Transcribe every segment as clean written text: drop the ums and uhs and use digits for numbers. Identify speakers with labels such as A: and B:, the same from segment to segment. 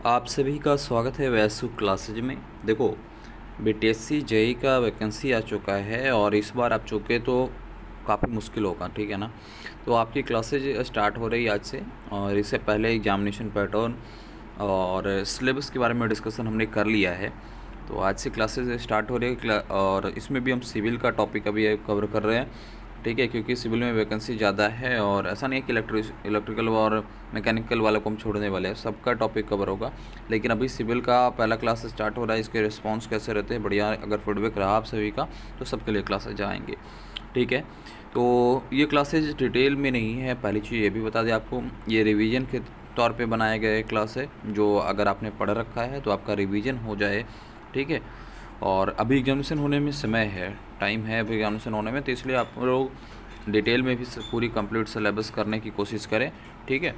A: आप सभी का स्वागत है वैसु क्लासेज में। देखो, बीटीएससी जेई का वैकेंसी आ चुका है और इस बार आप चुके तो काफ़ी मुश्किल होगा, ठीक है ना। तो आपकी क्लासेज स्टार्ट हो रही है आज से, और इससे पहले एग्जामिनेशन पैटर्न और सिलेबस के बारे में डिस्कशन हमने कर लिया है। तो आज से क्लासेज स्टार्ट हो रही है और इसमें भी हम सिविल का टॉपिक अभी कवर कर रहे हैं, ठीक है, क्योंकि सिविल में वैकेंसी ज़्यादा है और ऐसा नहीं है कि इलेक्ट्रिकल और मैकेनिकल वालों को हम छोड़ने वाले हैं, सबका टॉपिक कवर होगा। लेकिन अभी सिविल का पहला क्लास स्टार्ट हो रहा है, इसके रिस्पांस कैसे रहते हैं, बढ़िया अगर फीडबैक रहा आप सभी का तो सबके लिए क्लासेज आएंगे, ठीक है। तो ये क्लासेज डिटेल में नहीं है, पहली चीज़ ये भी बता दें आपको, ये रिवीजन के तौर पे बनाया गया एक क्लास है, जो अगर आपने पढ़ रखा है तो आपका रिवीजन हो जाए, ठीक है। और अभी एग्जामिनेशन होने में समय है, टाइम है अभी एग्जामिनेशन होने में, तो इसलिए आप लोग डिटेल में भी पूरी कंप्लीट सिलेबस करने की कोशिश करें, ठीक है।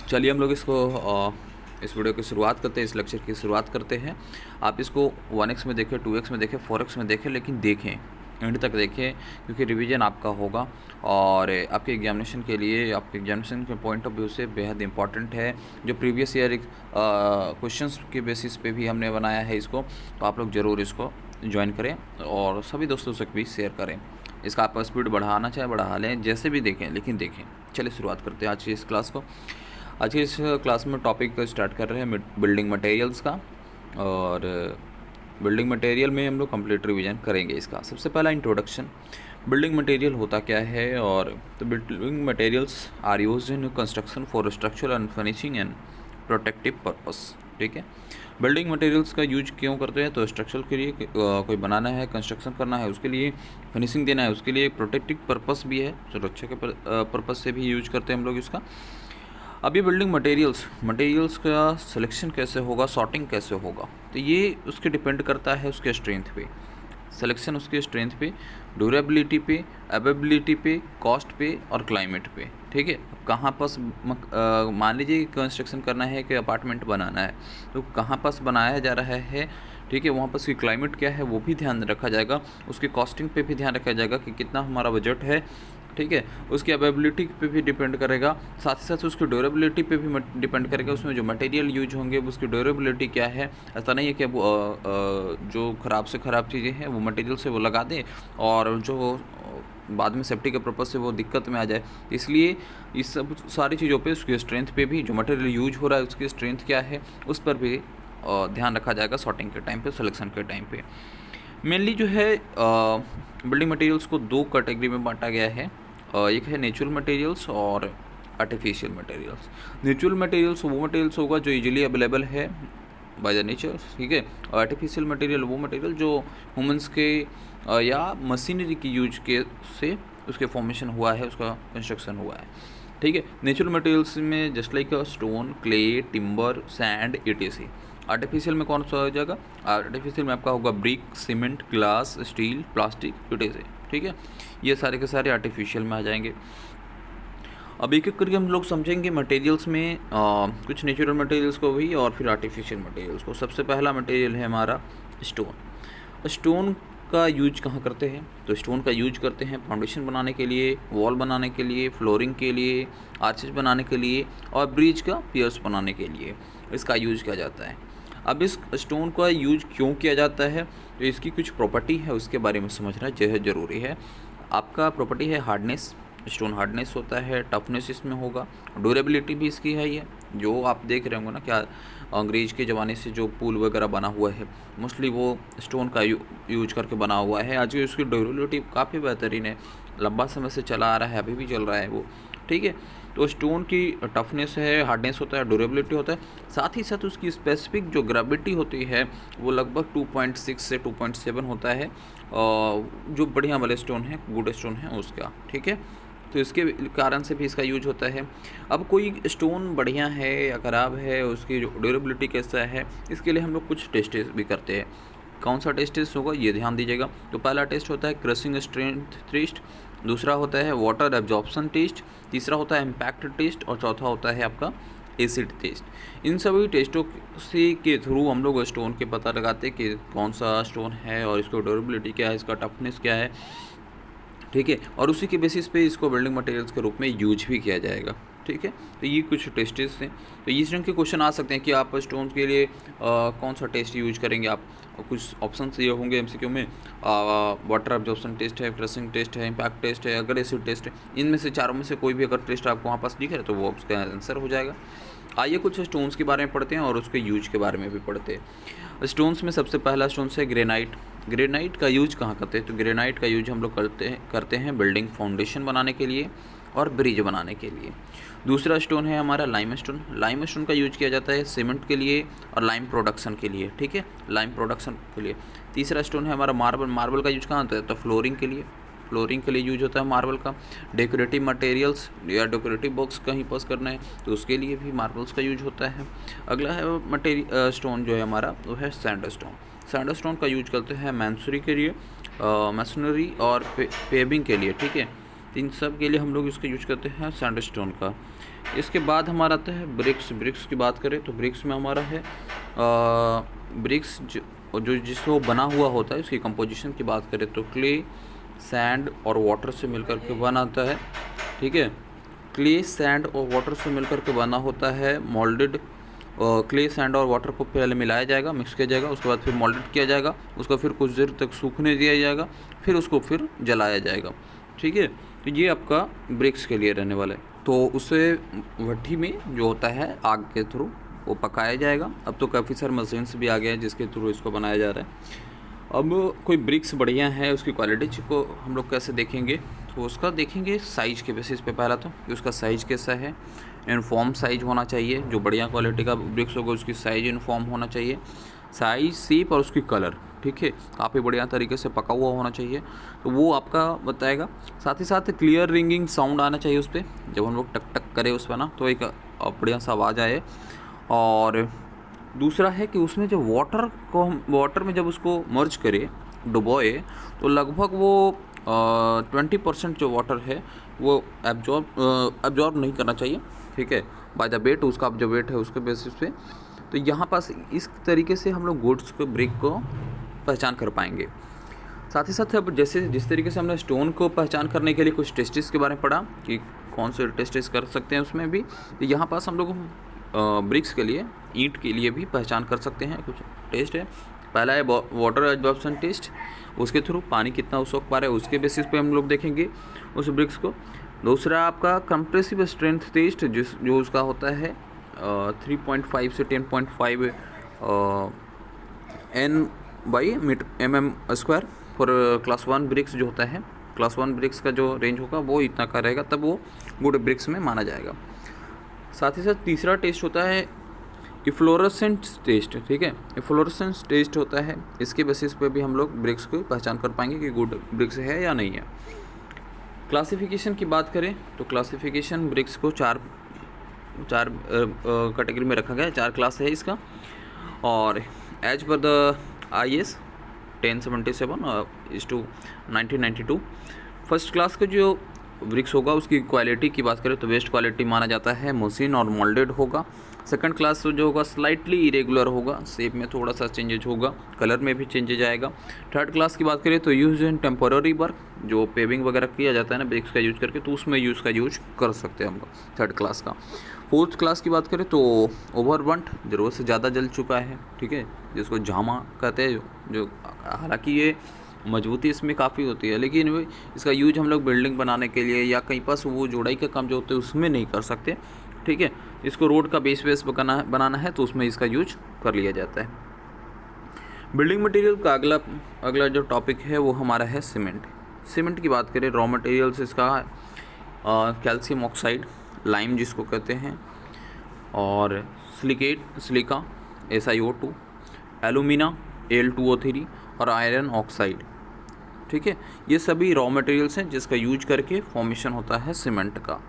A: चलिए हम लोग इस वीडियो की शुरुआत करते हैं, इस लेक्चर की शुरुआत करते हैं। आप इसको 1x में देखें, 2x में देखें, 4x में देखें, लेकिन देखें, एंड तक देखें, क्योंकि रिवीजन आपका होगा और आपके एग्जामिनेशन के लिए, आपके एग्जामिनेशन के पॉइंट ऑफ व्यू से बेहद इंपॉर्टेंट है। जो प्रीवियस ईयर क्वेश्चंस के बेसिस पे भी हमने बनाया है इसको, तो आप लोग ज़रूर इसको ज्वाइन करें और सभी दोस्तों से भी शेयर करें। इसका आप स्पीड बढ़ाना चाहे बढ़ा लें, जैसे भी देखें, लेकिन देखें। चलिए शुरुआत करते हैं आज की इस क्लास को। आज की इस क्लास में टॉपिक स्टार्ट कर रहे हैं बिल्डिंग मटेरियल्स का, और बिल्डिंग मटेरियल में हम लोग कंप्लीट रिवीजन करेंगे इसका। सबसे पहला इंट्रोडक्शन, बिल्डिंग मटेरियल होता क्या है। और तो building materials are used in construction for structural and finishing and protective purpose, ठीक है। बिल्डिंग मटेरियल्स का यूज क्यों करते हैं, तो स्ट्रक्चर के लिए कोई बनाना है, कंस्ट्रक्शन करना है, उसके लिए फिनिशिंग देना है, उसके लिए प्रोटेक्टिव पर्पस भी है, सुरक्षा के पर्पस से भी यूज करते हैं हम लोग इसका। अभी बिल्डिंग मटेरियल्स का सिलेक्शन कैसे होगा, सॉर्टिंग कैसे होगा, तो ये उसके डिपेंड करता है उसके स्ट्रेंथ पे। सिलेक्शन उसके स्ट्रेंथ पे, ड्यूरेबिलिटी पे, अवेबिलिटी पे, कॉस्ट पे और क्लाइमेट पे, ठीक है। कहाँ पास मान लीजिए कंस्ट्रक्शन करना है कि अपार्टमेंट बनाना है, तो कहाँ पास बनाया जा रहा है, ठीक है, वहाँ पर उसकी क्लाइमेट क्या है वो भी ध्यान रखा जाएगा, उसकी कॉस्टिंग पे भी ध्यान रखा जाएगा कि कितना हमारा बजट है, ठीक है। उसकी अवेबिलिटी पे भी डिपेंड करेगा, साथ ही साथ उसकी ड्यूरेबिलिटी पे भी डिपेंड करेगा, उसमें जो मटेरियल यूज होंगे उसकी ड्यूरेबिलिटी क्या है। ऐसा नहीं है कि वो जो ख़राब से ख़राब चीज़ें हैं वो मटेरियल से वो लगा दें और जो बाद में सेफ्टी के पर्पज़ से वो दिक्कत में आ जाए। इसलिए इस सब सारी चीज़ों पे, उसकी स्ट्रेंथ पे भी, जो मटेरियल यूज हो रहा है उसकी स्ट्रेंथ क्या है, उस पर भी ध्यान रखा जाएगा सॉर्टिंग के टाइम पे, सिलेक्शन के टाइम पे। मेनली जो है बिल्डिंग मटेरियल्स को दो कैटेगरी में बांटा गया है। एक है नेचुरल मटेरियल्स और आर्टिफिशियल मटेरियल्स। नेचुरल मटेरियल्स वो मटेरियल्स होगा जो इजीली अवेलेबल है बाय द नेचर, ठीक है। और आर्टिफिशियल मटेरियल वो मटेरियल जो ह्यूमंस के या मशीनरी की यूज के से उसके फॉर्मेशन हुआ है, उसका कंस्ट्रक्शन हुआ है, ठीक है। नेचुरल मटेरियल्स में just like stone, clay, timber, sand, etc। Artificial में कौन सा हो जाएगा, आर्टिफिशियल में आपका होगा brick, cement, glass, steel, plastic, etc, ठीक है। ये सारे के सारे आर्टिफिशियल में आ जाएंगे। अब एक एक करके हम लोग समझेंगे मटेरियल्स में कुछ नेचुरल मटेरियल्स को भी और फिर आर्टिफिशियल मटेरियल्स को। सबसे पहला मटेरियल है हमारा स्टोन। स्टोन का यूज कहाँ करते हैं, तो स्टोन का यूज करते हैं फाउंडेशन बनाने के लिए, वॉल बनाने के लिए, फ्लोरिंग के लिए, आर्चेस बनाने के लिए और ब्रिज का पियर्स बनाने के लिए इसका यूज किया जाता है। अब इस स्टोन का यूज क्यों किया जाता है, तो इसकी कुछ प्रॉपर्टी है, उसके बारे में समझना ज़रूरी है। आपका प्रॉपर्टी है हार्डनेस, स्टोन हार्डनेस होता है, टफनेस इसमें होगा, ड्यूरेबिलिटी भी इसकी है। ये जो आप देख रहे होंगे ना, क्या अंग्रेज़ के ज़माने से जो पुल वगैरह बना हुआ है मोस्टली वो स्टोन का यूज करके बना हुआ है। आज की उसकी ड्यूरेबिलिटी काफ़ी बेहतरीन है, लंबा समय से चला आ रहा है, अभी भी चल रहा है वो, ठीक है। तो स्टोन की टफनेस है, हार्डनेस होता है, ड्यूरेबिलिटी होता है, साथ ही साथ उसकी स्पेसिफिक जो ग्रेविटी होती है वो लगभग 2.6 से 2.7 होता है, जो बढ़िया वाले स्टोन है, गुड स्टोन है उसका, ठीक है। तो इसके कारण से भी इसका यूज होता है। अब कोई स्टोन बढ़िया है या ख़राब है, उसकी जो ड्यूरेबिलिटी कैसा है, इसके लिए हम लोग कुछ टेस्ट भी करते हैं। कौन सा टेस्ट होगा ये ध्यान दीजिएगा। तो पहला टेस्ट होता है क्रशिंग स्ट्रेंथ टेस्ट, दूसरा होता है वाटर एब्जॉर्प्शन टेस्ट, तीसरा होता है इम्पैक्ट टेस्ट और चौथा होता है आपका एसिड टेस्ट। इन सभी टेस्टों से के थ्रू हम लोग स्टोन के पता लगाते हैं कि कौन सा स्टोन है और इसको ड्यूरेबिलिटी क्या है, इसका टफनेस क्या है, ठीक है। और उसी के बेसिस पे इसको बिल्डिंग मटेरियल्स के रूप में यूज भी किया जाएगा, ठीक है। तो ये कुछ टेस्टेस हैं। तो इस रंग के क्वेश्चन आ सकते हैं कि आप स्टोन्स के लिए कौन सा टेस्ट यूज करेंगे आप। कुछ ऑप्शंस ये होंगे एमसीक्यू में, वाटर एब्जॉर्प्शन टेस्ट है, क्रशिंग टेस्ट है, इम्पैक्ट टेस्ट है, एग्रेसिव टेस्ट है। इनमें से चारों में से कोई भी अगर टेस्ट आपको वहाँ पास दिख रहा है तो वो उसका आंसर हो जाएगा। आइए कुछ स्टोन्स के बारे में पढ़ते हैं और उसके यूज के बारे में भी पढ़ते हैं। स्टोन्स में सबसे पहला स्टोन्स है ग्रेनाइट। ग्रेनाइट का यूज कहाँ करते हैं? तो ग्रेनाइट का यूज हम लोग करते हैं बिल्डिंग फाउंडेशन बनाने के लिए और ब्रिज बनाने के लिए। दूसरा स्टोन है हमारा लाइमस्टोन। लाइमस्टोन का यूज किया जाता है सीमेंट के लिए और लाइम प्रोडक्शन के लिए, ठीक है, लाइम प्रोडक्शन के लिए। तीसरा स्टोन है हमारा मार्बल। मार्बल का यूज कहाँ होता है? तो फ्लोरिंग के लिए, फ्लोरिंग के लिए यूज होता है मार्बल का। डेकोरेटिव मटेरियल्स या डेकोरेटिव बॉक्स कहीं पास करना है तो उसके लिए भी मार्बल्स का यूज होता है। अगला है स्टोन जो है हमारा वो है सैंडस्टोन। सैंडस्टोन का यूज करते हैं मैंसरी के लिए, मैसनरी और पेविंग के लिए, ठीक है। इन सब के लिए हम लोग इसका यूज करते हैं सैंडस्टोन का। इसके बाद हमारा आता है ब्रिक्स। ब्रिक्स की बात करें तो ब्रिक्स में हमारा है ब्रिक्स जो जिसको बना हुआ होता है उसकी कंपोजिशन की बात करें तो क्ले, सैंड और वाटर से मिलकर के बना होता है, ठीक है। क्ले, सैंड और वाटर से मिलकर के बना होता है मोल्डेड। क्ले, सैंड और वाटर को पहले मिलाया जाएगा, मिक्स किया जाएगा, उसके बाद फिर मोल्डेड किया जाएगा, उसको फिर कुछ देर तक सूखने दिया जाएगा, फिर उसको फिर जलाया जाएगा, ठीक है। तो ये आपका ब्रिक्स के लिए रहने वाला है। तो उसे भट्ठी में जो होता है आग के थ्रू वो पकाया जाएगा। अब तो काफ़ी सारे मशीन्स भी आ गए हैं जिसके थ्रू इसको बनाया जा रहा है। अब कोई ब्रिक्स बढ़िया है उसकी क्वालिटी को हम लोग कैसे देखेंगे? तो उसका देखेंगे साइज़ के बेसिस पे। पहला तो कि उसका साइज़ कैसा है, यूनिफॉर्म साइज होना चाहिए। जो बढ़िया क्वालिटी का ब्रिक्स होगा उसकी साइज़ यूनिफॉर्म होना चाहिए, साइज, शेप और उसकी कलर, ठीक है, काफ़ी बढ़िया तरीके से पका हुआ होना चाहिए। तो वो आपका बताएगा। साथ ही साथ क्लियर रिंगिंग साउंड आना चाहिए उस पर, जब हम लोग टक टक करें उस पर ना तो एक बढ़िया सा आवाज़ आए। और दूसरा है कि उसमें जो वाटर में जब उसको मर्ज करें, डुबोए, तो लगभग वो 20% जो वाटर है वो एब्जॉर्ब नहीं करना चाहिए, ठीक है, बाय द वेट, उसका जो वेट है उसके बेसिस पे। तो यहाँ पास इस तरीके से हम लोग गुड्स को, ब्रिक को पहचान कर पाएंगे। साथ ही साथ अब जैसे जिस तरीके से हमने स्टोन को पहचान करने के लिए कुछ टेस्टिस के बारे में पढ़ा कि कौन से टेस्टिस कर सकते हैं उसमें भी, तो यहाँ पास हम लोग ब्रिक्स के लिए, ईंट के लिए भी पहचान कर सकते हैं। कुछ टेस्ट है। पहला है वाटर एब्जॉर्प्शन टेस्ट, उसके थ्रू पानी कितना सोख पा रहा है उसके बेसिस पे हम लोग देखेंगे उस ब्रिक्स को। दूसरा आपका कंप्रेसिव स्ट्रेंथ टेस्ट, जो उसका होता है 3.5 से 10.5 N/mm² फॉर क्लास 1 ब्रिक्स जो होता है। क्लास 1 ब्रिक्स का जो रेंज होगा वो इतना का रहेगा, तब वो गुड ब्रिक्स में माना जाएगा। साथ ही साथ तीसरा टेस्ट होता है इफ्लोरेसेंस टेस्ट, ठीक है, इफ्लोरेसेंस टेस्ट होता है। इसके बेसिस पे भी हम लोग ब्रिक्स को पहचान कर पाएंगे कि गुड ब्रिक्स है या नहीं है। क्लासिफिकेशन की बात करें तो क्लासिफिकेशन ब्रिक्स को चार कैटेगरी में रखा गया है, 4 क्लास है इसका। और as per the IS 1077/1992 first class का जो ब्रिक्स होगा उसकी क्वालिटी की बात करें तो बेस्ट क्वालिटी माना जाता है, मशीन और मोल्डेड होगा। सेकंड क्लास जो होगा स्लाइटली इरेगुलर होगा, शेप में थोड़ा सा चेंजेज होगा, कलर में भी चेंजेज आएगा। थर्ड क्लास की बात करें तो यूज इन टेम्पोररी वर्क, जो पेविंग वगैरह किया जाता है ना ब्रिक्स का यूज करके, तो उसमें यूज कर सकते हैं हम लोग थर्ड क्लास का। फोर्थ क्लास की बात करें तो ओवरबर्न्ट, ज़रूरत से ज़्यादा जल चुका है, ठीक है, जिसको झामा कहते हैं, जो हालांकि ये मजबूती इसमें काफ़ी होती है, लेकिन इसका यूज हम लोग बिल्डिंग बनाने के लिए या कहीं पास वो जोड़ाई का काम जो होता है उसमें नहीं कर सकते, ठीक है। इसको रोड का बेस बनाना है तो उसमें इसका यूज कर लिया जाता है। बिल्डिंग मटेरियल का अगला जो टॉपिक है वो हमारा है सीमेंट। सीमेंट की बात करें, रॉ मटेरियल्स इसका कैल्शियम ऑक्साइड, लाइम जिसको कहते हैं, और सिलिका SiO2, एलुमिना Al2O3 और आयरन ऑक्साइड, ठीक है। ये सभी रॉ मटेरियल्स हैं जिसका यूज करके फॉर्मेशन होता है सीमेंट का,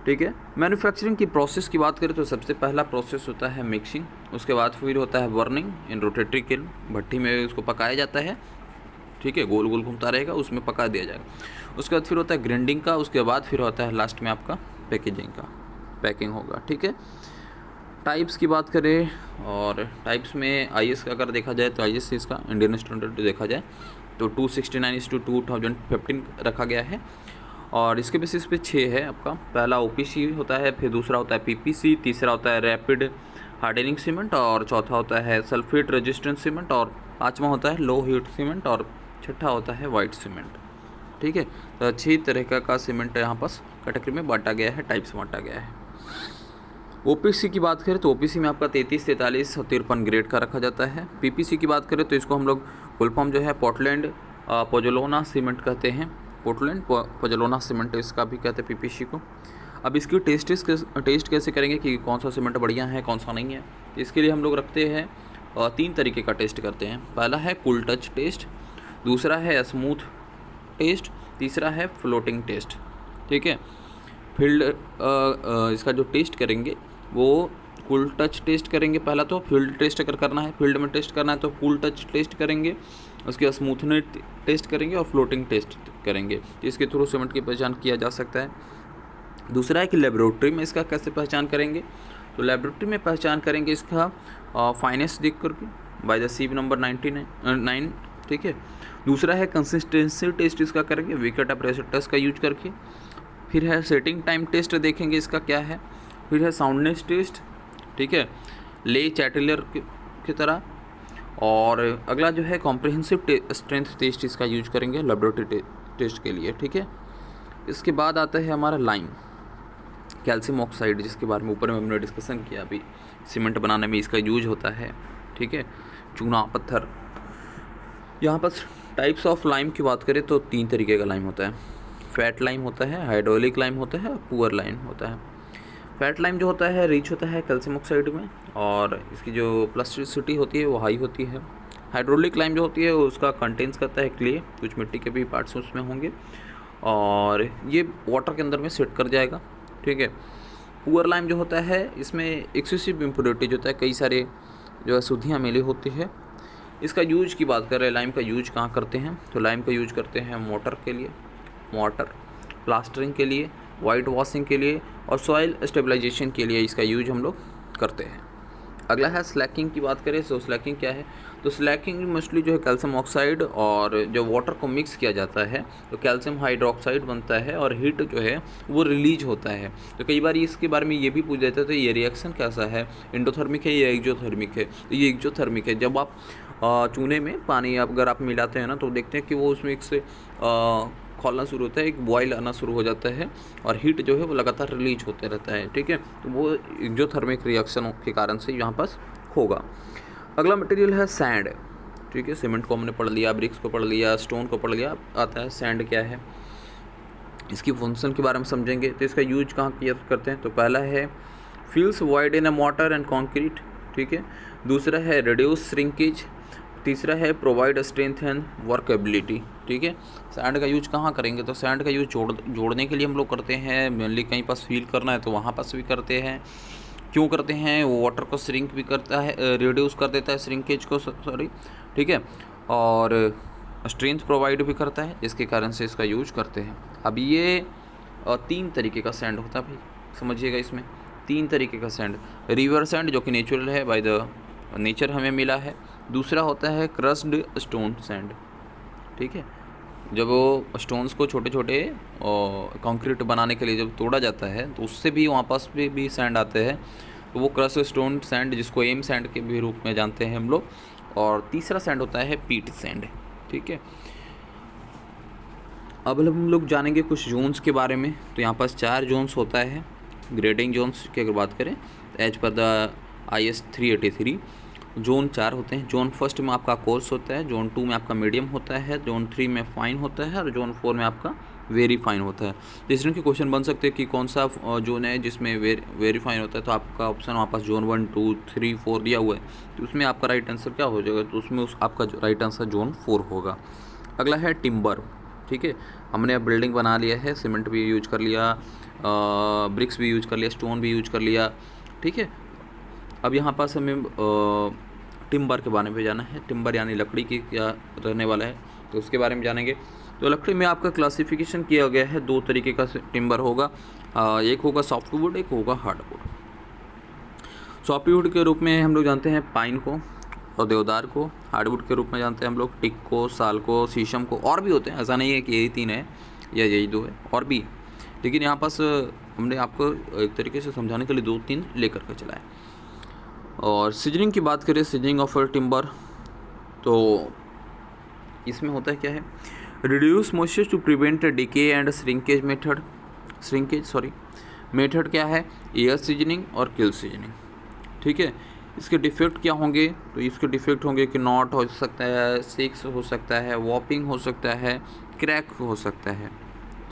A: ठीक है। मैन्युफैक्चरिंग की प्रोसेस की बात करें तो सबसे पहला प्रोसेस होता है मिक्सिंग, उसके बाद फिर होता है बर्निंग इन रोटेटरी किल्न, भट्टी में उसको पकाया जाता है, ठीक है, गोल गोल घूमता रहेगा, उसमें पका दिया जाएगा। उसके बाद फिर होता है ग्राइंडिंग का, उसके बाद फिर होता है लास्ट में आपका पैकेजिंग का, पैकिंग होगा, ठीक है। टाइप्स की बात करें और टाइप्स में IS का अगर देखा जाए तो IS से इसका इंडियन स्टैंडर्ड देखा जाए तो 269/2015 रखा गया है। और इसके बेसिस पे 6 है आपका। पहला ओपीसी होता है, फिर दूसरा होता है पीपीसी, तीसरा होता है रैपिड हार्डनिंग सीमेंट, और चौथा होता है सल्फेट रेजिस्टेंट सीमेंट, और पाँचवा होता है लो हीट सीमेंट, और छठा होता है वाइट सीमेंट। ठीक है, तो 6 तरह का सीमेंट यहाँ पर कैटेगरी में बांटा गया है, टाइप्स बांटा गया है। ओपीसी की बात करें तो ओपीसी में आपका 33, 43 और 53 ग्रेड का रखा जाता है। पीपीसी की बात करें तो इसको हम लोग फुल फॉर्म जो है पोर्टलैंड पोजोलाना सीमेंट कहते हैं। पोर्टलैंड पोजोलाना सीमेंट इसका भी कहते हैं पीपीसी को। अब इसकी टेस्ट कैसे करेंगे कि कौन सा सीमेंट बढ़िया है कौन सा नहीं है, इसके लिए हम लोग रखते हैं 3 तरीके का टेस्ट करते हैं। पहला है कूल टच टेस्ट, दूसरा है स्मूथ टेस्ट, तीसरा है फ्लोटिंग टेस्ट। ठीक है, फील्ड इसका जो टेस्ट करेंगे वो कूल टच टेस्ट करेंगे पहला। तो फील्ड टेस्ट अगर करना है, फील्ड में टेस्ट करना है तो कूल टच टेस्ट करेंगे, उसके बाद स्मूथनेस टेस्ट करेंगे और फ्लोटिंग टेस्ट करेंगे। इसके थ्रू सीमेंट की पहचान किया जा सकता है। दूसरा है कि लेबोरेटरी में इसका कैसे पहचान करेंगे, तो लेबोरेटरी में पहचान करेंगे इसका फाइनेस देख करके बाय द सीव नंबर 9। ठीक है, दूसरा है कंसिस्टेंसी टेस्ट इसका करेंगे विकर टेम्परेचर टेस्ट का यूज करके। फिर है सेटिंग टाइम टेस्ट देखेंगे इसका क्या है। फिर है साउंडनेस टेस्ट, ठीक है, ले चैटेलर की तरह। और अगला जो है कॉम्प्रिहेंसिव स्ट्रेंथ टेस्ट इसका यूज करेंगे लेबोरेटरी टेस्ट के लिए। ठीक है, इसके बाद आता है हमारा लाइम कैल्शियम ऑक्साइड, जिसके बारे में ऊपर में हमने डिस्कशन किया अभी, सीमेंट बनाने में इसका यूज होता है। ठीक है, चूना पत्थर। यहाँ पर टाइप्स ऑफ लाइम की बात करें तो 3 तरीके का लाइम होता है। फैट लाइम होता है, हाइड्रोलिक लाइम होता है और पुअर लाइम होता है। फैट लाइम जो होता है रिच होता है कैल्शियम ऑक्साइड में, और इसकी जो प्लास्टिसिटी होती है वो हाई होती है। हाइड्रोलिक लाइम जो होती है उसका कंटेंस करता है क्ले, कुछ मिट्टी के भी पार्ट्स उसमें होंगे, और ये वाटर के अंदर में सेट कर जाएगा। ठीक है, पुअर लाइम जो होता है इसमें एक्सेसिव इम्प्योरिटी जो होता है, कई सारे जो अशुद्धियाँ मिली होती है। इसका यूज की बात करें, लाइम का यूज कहाँ करते हैं, तो लाइम का यूज करते हैं मोटर के लिए, मोटर प्लास्टरिंग के लिए, वाइट वॉशिंग के लिए और सॉइल स्टेबलाइजेशन के लिए इसका यूज हम लोग करते हैं। अगला है स्लैकिंग की बात करें तो स्लैकिंग क्या है, तो स्लैकिंग मोस्टली जो है कैल्शियम ऑक्साइड और जो वाटर को मिक्स किया जाता है तो कैल्शियम हाइड्रोक्साइड बनता है और हीट जो है वो रिलीज होता है। तो कई बार इसके बारे में ये भी पूछ जाता है तो ये रिएक्शन कैसा है, एंडोथर्मिक है या एक्जोथर्मिक है, तो ये एक्जोथर्मिक है। जब आप चूने में पानी अगर आप मिलाते हैं ना तो देखते हैं कि वो उसमें से खोलना शुरू होता है, एक बॉयल आना शुरू हो जाता है और हीट जो है वो लगातार रिलीज होते रहता है। ठीक है, तो वो एक्जोथर्मिक रिएक्शन के कारण से यहाँ पास होगा। अगला मटेरियल है सैंड। ठीक है, सीमेंट को हमने पढ़ लिया, ब्रिक्स को पढ़ लिया, स्टोन को पढ़ लिया, आता है सैंड क्या है, इसकी फंक्शन के बारे में समझेंगे। तो इसका यूज कहाँ किया करते हैं, तो पहला है fills void in a mortar and concrete. ठीक है, दूसरा है रिड्यूस श्रिंकेज, तीसरा है प्रोवाइड स्ट्रेंथ एंड वर्कएबिलिटी। ठीक है, सैंड का यूज कहाँ करेंगे, तो सैंड का यूज जोड़ने के लिए हम लोग करते हैं, मेनली कहीं पास फील करना है तो वहाँ पास भी करते हैं। क्यों करते हैं, वो वाटर को श्रिंक भी करता है, रिड्यूस कर देता है श्रिंकेज को, सॉरी। ठीक है, और स्ट्रेंथ प्रोवाइड भी करता है, जिसके कारण से इसका यूज करते हैं। अब ये 3 तरीके का सैंड होता है भाई, समझिएगा। इसमें 3 तरीके का सैंड, रिवर सैंड जो कि नेचुरल है, बाय द नेचर हमें मिला है। दूसरा होता है क्रस्ड स्टोन सैंड। ठीक है, जब वो स्टोन्स को छोटे छोटे कंक्रीट बनाने के लिए जब तोड़ा जाता है तो उससे भी वहाँ पास भी सैंड आते हैं, तो वो क्रस्ड स्टोन सैंड, जिसको एम सैंड के भी रूप में जानते हैं हम लोग। और तीसरा सैंड होता है पीट सैंड। ठीक है, अब हम लोग जानेंगे कुछ जोन्स के बारे में। तो यहाँ पास 4 जोन्स होता है ग्रेडिंग जोन्स की अगर बात करें, as per the IS 383 zone 4 होते हैं। जोन फर्स्ट में आपका कोर्स होता है, जोन 2 में आपका मीडियम होता है, जोन 3 में फाइन होता है और जोन 4 में आपका वेरी फाइन होता है। तो इस तरह के क्वेश्चन बन सकते हैं कि कौन सा जोन है जिसमें वेरी फाइन होता है, तो आपका ऑप्शन वहाँ पास जोन 1, 2, 3, 4 दिया हुआ है, तो उसमें आपका राइट आंसर क्या हो जाएगा, तो उसमें आपका राइट आंसर जोन 4 होगा। अगला है टिम्बर। ठीक है, हमने अब बिल्डिंग बना लिया है, सीमेंट भी यूज कर लिया, ब्रिक्स भी यूज कर लिया, स्टोन भी यूज कर लिया। ठीक है, अब यहाँ पास हमें टिम्बर के बारे में जाना है। टिम्बर यानी लकड़ी की क्या रहने वाला है, तो उसके बारे में जानेंगे। तो लकड़ी में आपका क्लासिफिकेशन किया गया है, 2 तरीके का टिम्बर होगा, एक होगा सॉफ्टवुड, एक होगा हार्डवुड। सॉफ्टवुड के रूप में हम लोग जानते हैं पाइन को और देवदार को। हार्डवुड के रूप में जानते हैं हम लोग टिक को, साल को, शीशम को, और भी होते हैं, ऐसा नहीं है कि यही 3 है, या यही दो है और भी, लेकिन यहाँ पास हमने आपको एक तरीके से समझाने के लिए 2-3 लेकर के चला है। और सीजनिंग की बात करें, सीजनिंग ऑफ टिम्बर, तो इसमें होता है क्या है, reduce moisture to prevent decay and shrinkage method क्या है, एयर सीजनिंग और किल सीजनिंग। ठीक है, इसके डिफेक्ट क्या होंगे, तो इसके डिफेक्ट होंगे कि नॉट हो सकता है, सेक्स हो सकता है, वॉपिंग हो सकता है, क्रैक हो सकता है।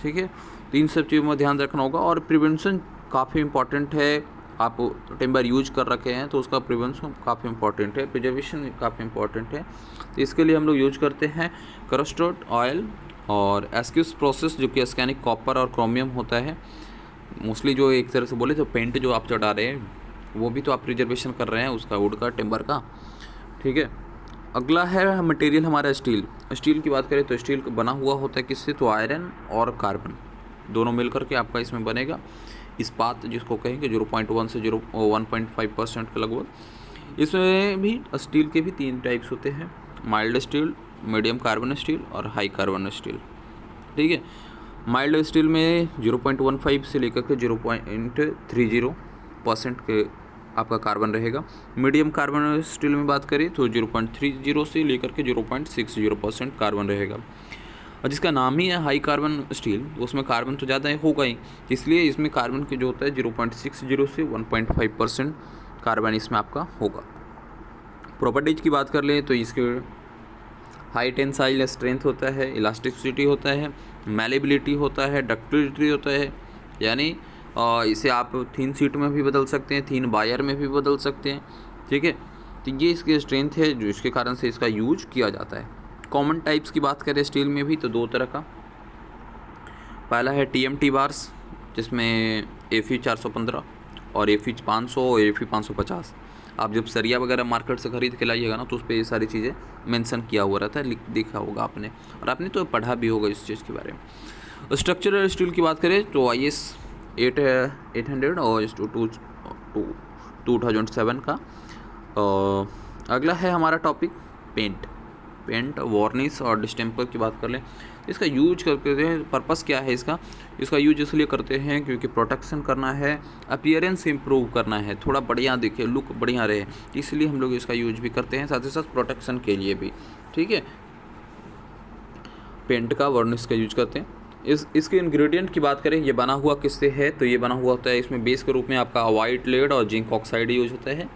A: ठीक है, तो इन सब चीज़ों में ध्यान रखना होगा। और प्रिवेंशन काफ़ी इंपॉर्टेंट है, आप टिम्बर यूज कर रखे हैं तो उसका प्रिवेंशन काफ़ी इंपॉर्टेंट है, प्रिजर्वेशन काफ़ी इंपॉर्टेंट है। तो इसके लिए हम लोग यूज करते हैं क्रस्टर्ड ऑयल और एस्क्यूस प्रोसेस, जो कि एस्कैनिक कॉपर और क्रोमियम होता है। मोस्टली जो एक तरह से बोले तो पेंट जो आप चढ़ा रहे हैं वो भी तो आप प्रिजर्वेशन कर रहे हैं उसका, वुड का, टिम्बर का। ठीक है, अगला है मटेरियल हमारा स्टील की बात करें तो स्टील बना हुआ होता है किससे, तो आयरन और कार्बन दोनों मिलकर के आपका इसमें बनेगा इस्पात, जिसको कहेंगे 0.1 से 1.5% के लगभग। इसमें भी स्टील के भी 3 टाइप्स होते हैं, mild steel, medium carbon steel और हाई कार्बन स्टील। ठीक है, माइल्ड स्टील में 0.15 से लेकर के 0.30% के आपका कार्बन रहेगा। मीडियम कार्बन स्टील में बात करें तो 0.30 से लेकर के 0.60% कार्बन रहेगा। और जिसका नाम ही है हाई कार्बन स्टील, उसमें कार्बन तो ज़्यादा होगा ही, इसलिए इसमें कार्बन के जो होता है 0.60 से 1.5% कार्बन इसमें आपका होगा। प्रॉपर्टीज की बात कर लें तो इसके हाई टेंसाइल स्ट्रेंथ होता है, इलास्टिसिटी होता है, मैलेबिलिटी होता है, डक्टिलिटी होता है, यानी इसे आप थिन सीट में भी बदल सकते हैं, थिन वायर में भी बदल सकते हैं। ठीक है, तो ये इसकी स्ट्रेंथ है जो इसके कारण से इसका यूज किया जाता है। कॉमन टाइप्स की बात करें स्टील में भी तो 2 तरह का, पहला है TMT बार्स, जिसमें Fe 415 और Fe 500 और Fe 550। आप जब सरिया वगैरह मार्केट से खरीद के लाइएगा ना तो उस पर ये सारी चीज़ें मेंशन किया हुआ रहता है, देखा होगा आपने, और आपने तो पढ़ा भी होगा इस चीज़ के बारे में। स्ट्रक्चरल स्टील की बात करें तो IS 800 और 2007 का। अगला है हमारा टॉपिक पेंट वार्निश और डिस्टेम्पर की बात कर लें। इसका यूज करते हैं, पर्पस क्या है इसका यूज इसलिए करते हैं क्योंकि प्रोटेक्शन करना है, अपीयरेंस इम्प्रूव करना है, थोड़ा बढ़िया दिखे, लुक बढ़िया रहे, इसलिए हम लोग इसका यूज भी करते हैं, साथ ही साथ प्रोटेक्शन के लिए भी। ठीक है, पेंट का वार्निश का यूज करते हैं। इसके इंग्रेडिएंट की बात करें, ये बना हुआ किससे है, तो ये बना हुआ होता है, इसमें बेस के रूप में आपका वाइट लेड और जिंक ऑक्साइड यूज होता है।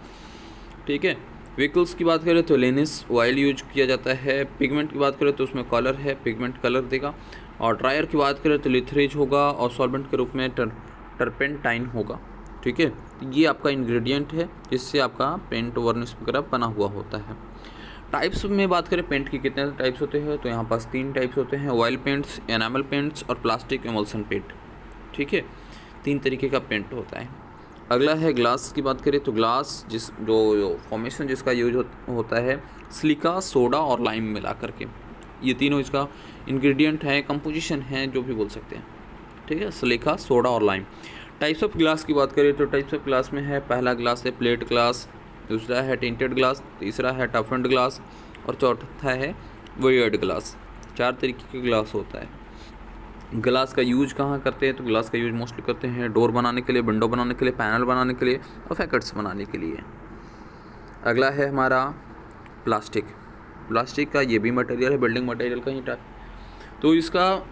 A: ठीक है, व्हीकल्स की बात करें तो लेनिस ऑयल यूज किया जाता है। पिगमेंट की बात करें तो उसमें कलर है, पिगमेंट कलर देगा। और ड्रायर की बात करें तो लिथरेज होगा और सॉल्वेंट के रूप में टर्पेंटाइन होगा। ठीक है, ये आपका इंग्रेडिएंट है जिससे आपका पेंट वार्निश वगैरह बना हुआ होता है। टाइप्स में बात करें पेंट की कितने टाइप्स होते हैं, तो यहाँ पास 3 टाइप्स होते हैं, ऑयल पेंट्स, एनामल पेंट्स और प्लास्टिक एमल्सन पेंट। ठीक है, 3 तरीके का पेंट होता है। अगला है ग्लास की बात करें तो ग्लास जो फॉर्मेशन जिसका यूज होता है सिलिका, सोडा और लाइम मिला करके, ये तीनों इसका इंग्रेडिएंट है, कंपोजिशन है, जो भी बोल सकते हैं। ठीक है, सिलिका, सोडा और लाइम। टाइप्स ऑफ ग्लास की बात करें तो टाइप्स ऑफ ग्लास में है, पहला ग्लास है प्लेट ग्लास, दूसरा है टिंटेड ग्लास, तीसरा है टफन्ड ग्लास और चौथा है वेयर्ड ग्लास। 4 तरीके के ग्लास होता है। ग्लास का यूज कहाँ करते हैं, तो ग्लास का यूज मोस्टली करते हैं डोर बनाने के लिए, विंडो बनाने के लिए, पैनल बनाने के लिए और फैकेट्स बनाने के लिए। अगला है हमारा प्लास्टिक का, ये भी मटेरियल है, बिल्डिंग मटेरियल का ही टाइप। तो इसका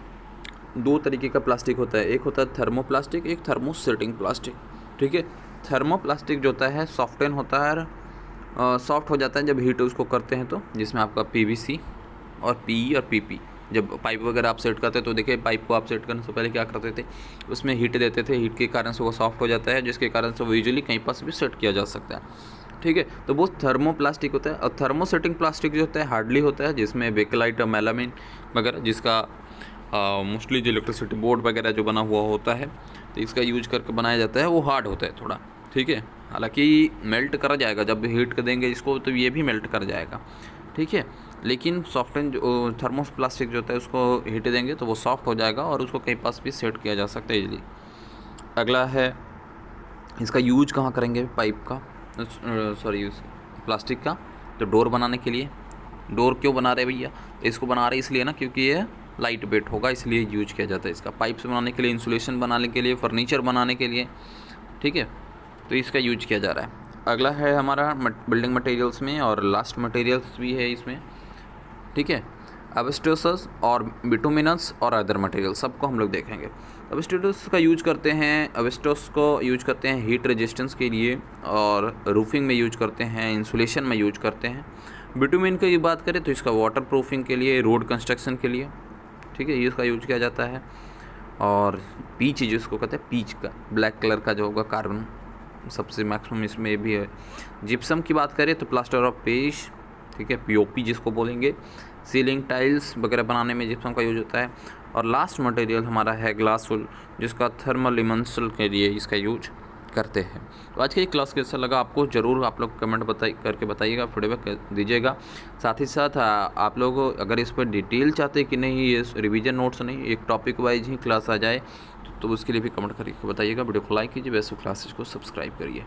A: 2 तरीके का प्लास्टिक होता है, एक होता है थर्मोप्लास्टिक, एक थर्मोसेटिंग प्लास्टिक। ठीक है, थर्मोप्लास्टिक जो होता है सॉफ्टन होता है, सॉफ्ट हो जाता है जब हीट उसको करते हैं, तो जिसमें आपका PVC और PE और PP, जब पाइप वगैरह आप सेट करते हैं तो देखिए पाइप को आप सेट करने से पहले क्या करते थे, उसमें हीट देते थे, हीट के कारण से वो सॉफ्ट हो जाता है, जिसके कारण से वो यूजुअली कहीं पास भी सेट किया जा सकता है। ठीक है, तो वो थर्मोप्लास्टिक होता है। और थर्मोसेटिंग प्लास्टिक जो होता है हार्डली होता है, जिसमें बेकेलाइट और मेलामिन वगैरह, जिसका मोस्टली जो इलेक्ट्रिसिटी बोर्ड वगैरह जो बना हुआ होता है तो इसका यूज करके बनाया जाता है, वो हार्ड होता है थोड़ा। ठीक है, हालांकि मेल्ट कर जाएगा, जब हीट कर देंगे इसको तो ये भी मेल्ट कर जाएगा। ठीक है, लेकिन सॉफ्टन जो थर्मोप्लास्टिक जो होता है उसको हीट देंगे तो वो सॉफ्ट हो जाएगा और उसको कहीं पास भी सेट किया जा सकता है इजीली। अगला है इसका यूज कहाँ करेंगे पाइप का, प्लास्टिक का, तो डोर बनाने के लिए। डोर क्यों बना रहे भैया, इसको बना रहे इसलिए ना क्योंकि ये लाइट वेट होगा, इसलिए यूज किया जाता है इसका। पाइप्स बनाने के लिए, इंसुलेशन बनाने के लिए, फर्नीचर बनाने के लिए, ठीक है, तो इसका यूज किया जा रहा है। अगला है हमारा बिल्डिंग मटेरियल्स में, और लास्ट मटेरियल्स भी है इसमें, ठीक है, एस्बेस्टोस और बिटुमिनस और अदर मटेरियल सबको हम लोग देखेंगे। एस्बेस्टोस का यूज करते हैं, एस्बेस्टोस को यूज करते हैं हीट रेजिस्टेंस के लिए, और रूफिंग में यूज करते हैं, इंसुलेशन में यूज करते हैं। बिटुमिन की बात करें तो इसका वाटर प्रूफिंग के लिए, रोड कंस्ट्रक्शन के लिए, ठीक है, ये इसका यूज किया जाता है। और पीच जिसको कहते हैं, पीच का ब्लैक कलर का जो होगा कार्बन, सबसे मैक्सिमम इसमें भी है। जिप्सम की बात करें तो प्लास्टर ऑफ पेरिस, ठीक है, पीओपी जिसको बोलेंगे, सीलिंग टाइल्स वगैरह बनाने में जिप्सम का यूज होता है। और लास्ट मटेरियल हमारा है ग्लास वुल, जिसका थर्मल इमल्शन के लिए इसका यूज करते हैं। तो आज की क्लास कैसा लगा आपको, ज़रूर आप लोग कमेंट करके बताइएगा, फीडबैक दीजिएगा। साथ ही साथ आप लोग अगर इस पर डिटेल चाहते कि नहीं, ये रिवीजन नोट्स नहीं, एक टॉपिक वाइज ही क्लास आ जाए, तो उसके लिए भी कमेंट करके बताइएगा। वीडियो को लाइक कीजिए, वैसे क्लासेस को सब्सक्राइब करिए।